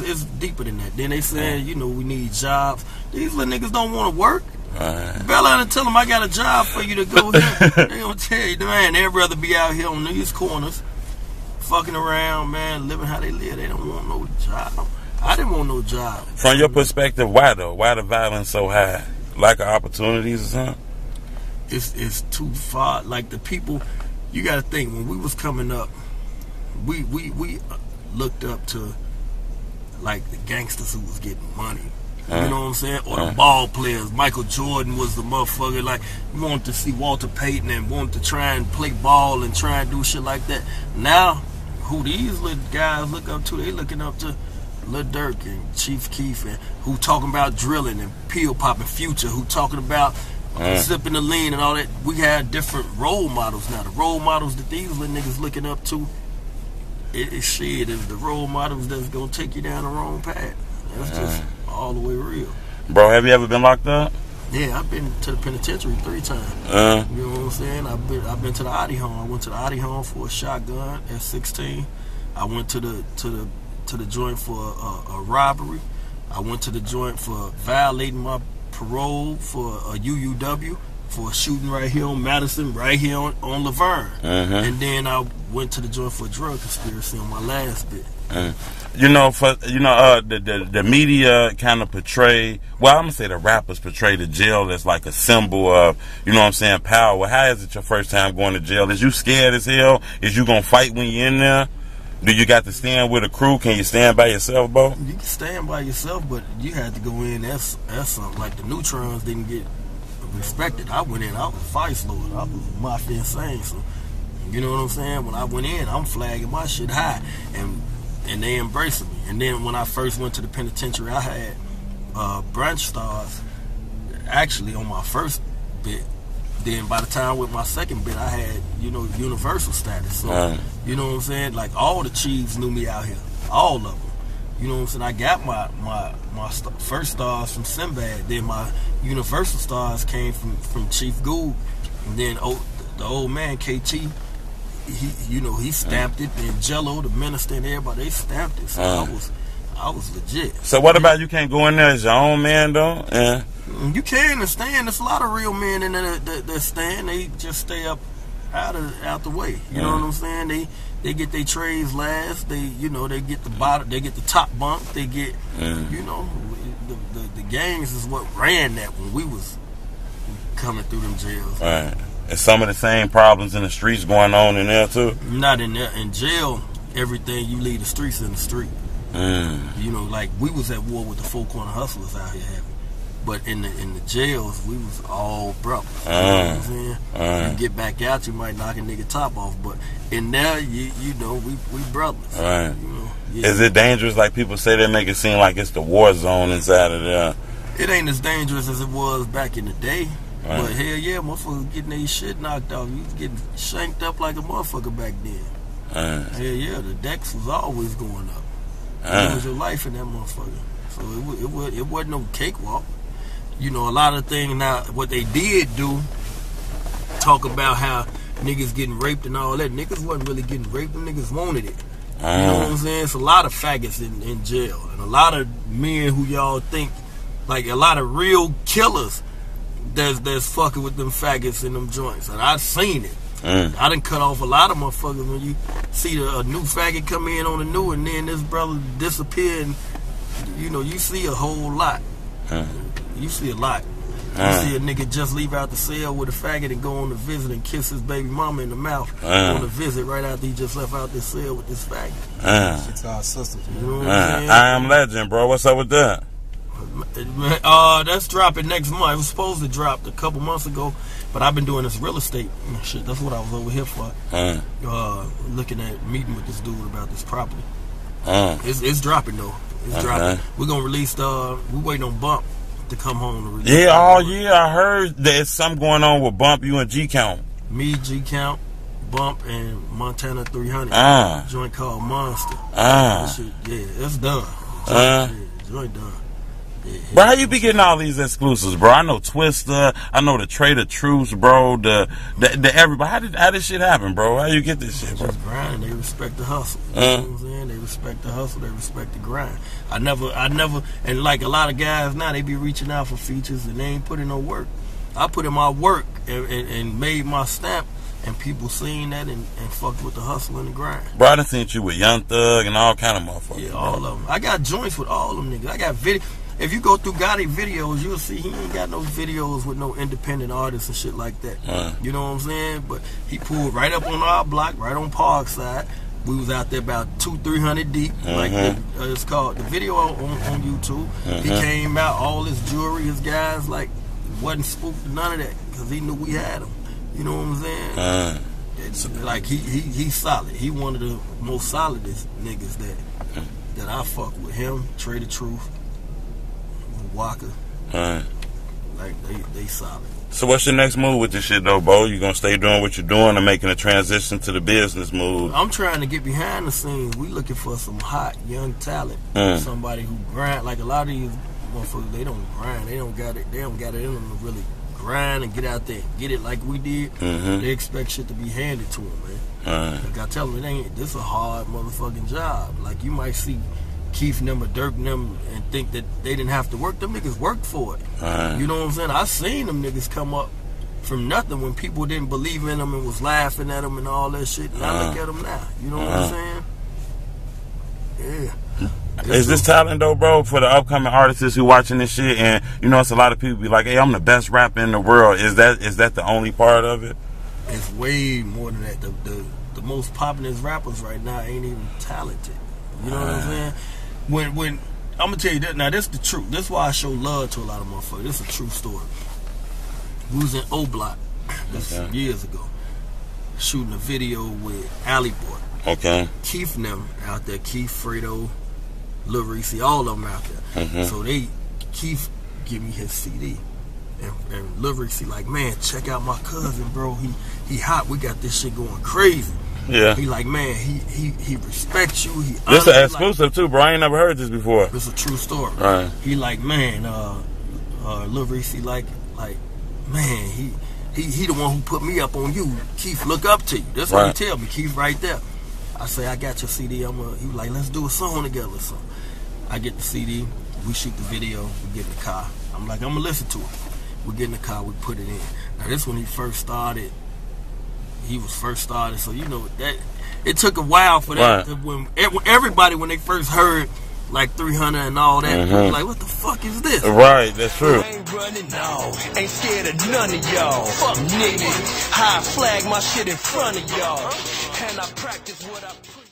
it's deeper than that. Then they saying, you know, we need jobs. These little niggas don't want to work. Bella and tell them I got a job for you to go here. They gonna tell you, man, they'd rather be out here on these corners, fucking around, man, living how they live. They don't want no job. I didn't want no job. From your perspective, why though? Why the violence so high? Lack of opportunities or something? It's too far. Like the people, you got to think, when we was coming up, we looked up to like the gangsters who was getting money. You know what I'm saying? Or the ball players. Michael Jordan was the motherfucker. Like, we wanted to see Walter Payton and wanted to try and play ball and try and do shit like that. Now, who these little guys look up to, they looking up to Lil Durk and Chiefkeef, and who talking about drilling and pill popping Future, who talking about sipping the lean and all that. We had different role models now. The role models that these little niggas looking up to, it's the role models that's gonna take you down the wrong path. That's just all the way real. Bro, have you ever been locked up? Yeah, I've been to the penitentiary 3 times. You know what I'm saying? I've been to the Oddie home. I went to the Oddie home for a shotgun at 16. I went to the joint for a robbery. I went to the joint for violating my parole for a UUW, for a shooting right here on Madison, right here on Laverne. And then I went to the joint for a drug conspiracy on my last bit. You know, the media kind of portray, well, I'm gonna say the rappers portray the jail as like a symbol of, you know what I'm saying, power. How is it your first time going to jail? Is you scared as hell? Is you gonna fight when you're in there? Do you got to stand with a crew? Can you stand by yourself, Bo? You can stand by yourself, but you had to go in. That's something. Like the Neutrons didn't get respected. I went in. I was a vice lord. I was mafia insane. So you know what I'm saying? When I went in, I'm flagging my shit high, and they embracing me. And then when I first went to the penitentiary, I had branch stars actually on my first bit. Then by the time with my second bit, I had, you know, universal status. So, you know what I'm saying? Like, all the chiefs knew me out here. All of them. You know what I'm saying? I got my first stars from Sinbad. Then my universal stars came from Chief Gould. And then the old man, KT, he stamped it. And Jello, the minister, and everybody, they stamped it. So I was legit. So what about you can't go in there as your own man, though? Yeah. You can stand. There's a lot of real men in there that stand. They just stay up out the way. You know what I'm saying? They get their trays last. They get the bottom. They get the top bunk. They get the gangs is what ran that when we was coming through them jails. Right. And some of the same problems in the streets going on in there too. Not in there. In jail, everything you leave the streets in the street. You know, like we was at war with the Four Corner Hustlers out here having. But in the jails, we was all brothers. You know what I'm saying? You get back out, you might knock a nigga top off. But in there, you know, we brothers. Right. You know? Yeah. Is it dangerous? Like people say, they make it seem like it's the war zone inside of there. It ain't as dangerous as it was back in the day. Right. But hell yeah, motherfuckers getting their shit knocked off. You was getting shanked up like a motherfucker back then. Hell yeah, the decks was always going up. It was your life in that motherfucker. So it wasn't no cakewalk. You know, a lot of things now, what they did do, talk about how niggas getting raped and all that. Niggas wasn't really getting raped. Them niggas wanted it. You know what I'm saying? It's a lot of faggots in jail. And a lot of men who y'all think, like a lot of real killers that's fucking with them faggots in them joints. And I've seen it. I done cut off a lot of motherfuckers when you see a new faggot come in on the new and then this brother disappear, and you know, you see a whole lot. You see a lot. You see a nigga just leave out the cell with a faggot and go on a visit and kiss his baby mama in the mouth on a visit right after he just left out this cell with this faggot. It's our sisters. You know what I'm saying? I Am Legend, bro. What's up with that? That's dropping next month. It was supposed to drop a couple months ago, but I've been doing this real estate shit. That's what I was over here for. Looking at meeting with this dude about this property. It's dropping though. It's dropping. We're gonna release. We're waiting on Bump to come home to release. Yeah, I heard there's something going on with Bump. You and G Count. Me, G Count, Bump, and Montana 300. Joint called Monster. Shit, yeah, it's done. Joint done. Bro, how you be getting all these exclusives, bro? I know Twister, I know the Trader Truths, bro, the everybody. How did shit happen, bro? How you get this shit, bro? Just grind. They respect the hustle. You know what I'm saying? They respect the hustle. They respect the grind. I never, and like a lot of guys now, they be reaching out for features and they ain't putting no work. I put in my work and made my stamp. And people seen that and fucked with the hustle and the grind. Bro, I done seen you with Young Thug and all kind of motherfuckers. Yeah, all of them. I got joints with all of them niggas. I got video. If you go through Gotti videos, you'll see he ain't got no videos with no independent artists and shit like that. You know what I'm saying? But he pulled right up on our block, right on Parkside. We was out there about 200-300 deep. Like it's called the video on YouTube. He came out, all his jewelry, his guys, like wasn't spooked, none of that, because he knew we had him. You know what I'm saying? It's like he's solid. He one of the most solidest niggas that I fuck with. Him, Trader Truth, Walker. Like they solid. So what's your next move with this shit though, Bo? You gonna stay doing what you're doing or making a transition to the business move? I'm trying to get behind the scenes. We looking for some hot young talent. Somebody who grind. Like a lot of these motherfuckers, they don't grind. They don't got it in them to really grind and get out there and get it like we did. They expect shit to be handed to them, man. Like I tell them, this is a hard motherfucking job. Like you might see Keef and them or Dirk and them and think that they didn't have to work. Them niggas worked for it. You know what I'm saying? I seen them niggas come up from nothing when people didn't believe in them and was laughing at them and all that shit. And I look at them now. You know what I'm saying? Yeah. Is this talent though, bro, for the upcoming artists who watching this shit? And you know, it's a lot of people be like, "Hey, I'm the best rapper in the world." Is that the only part of it? It's way more than that. The most popular rappers right now ain't even talented. You know what I'm saying? When I'm gonna tell you that now, this is the truth. This is why I show love to a lot of motherfuckers. This is a true story. We was in Oblock some years ago, shooting a video with Alley Boy. Keef and them out there. Keef, Fredo, Lil Reese, all of them out there. So Keef give me his CD. And Lil Reese like, man, check out my cousin, bro. He hot. We got this shit going crazy. Yeah. He like, man, he respects you. This is an exclusive too, bro. I ain't never heard this before. It's a true story. Right. He like, man, Lil Reese like, man, he the one who put me up on you. Keef, look up to you. That's what he tell me. Keef right there. I say, I got your CD. He like, let's do a song together. So I get the CD. We shoot the video. We get in the car. I'm like, I'm gonna listen to it. We get in the car. We put it in. Now this when he first started. He was first started, so you know that it took a while for that. When everybody, when they first heard like 300 and all that, like, what the fuck is this? Right, that's true. I ain't running, no, ain't scared of none of y'all. Fuck niggas, high flag my shit in front of y'all, and I practice what I preach.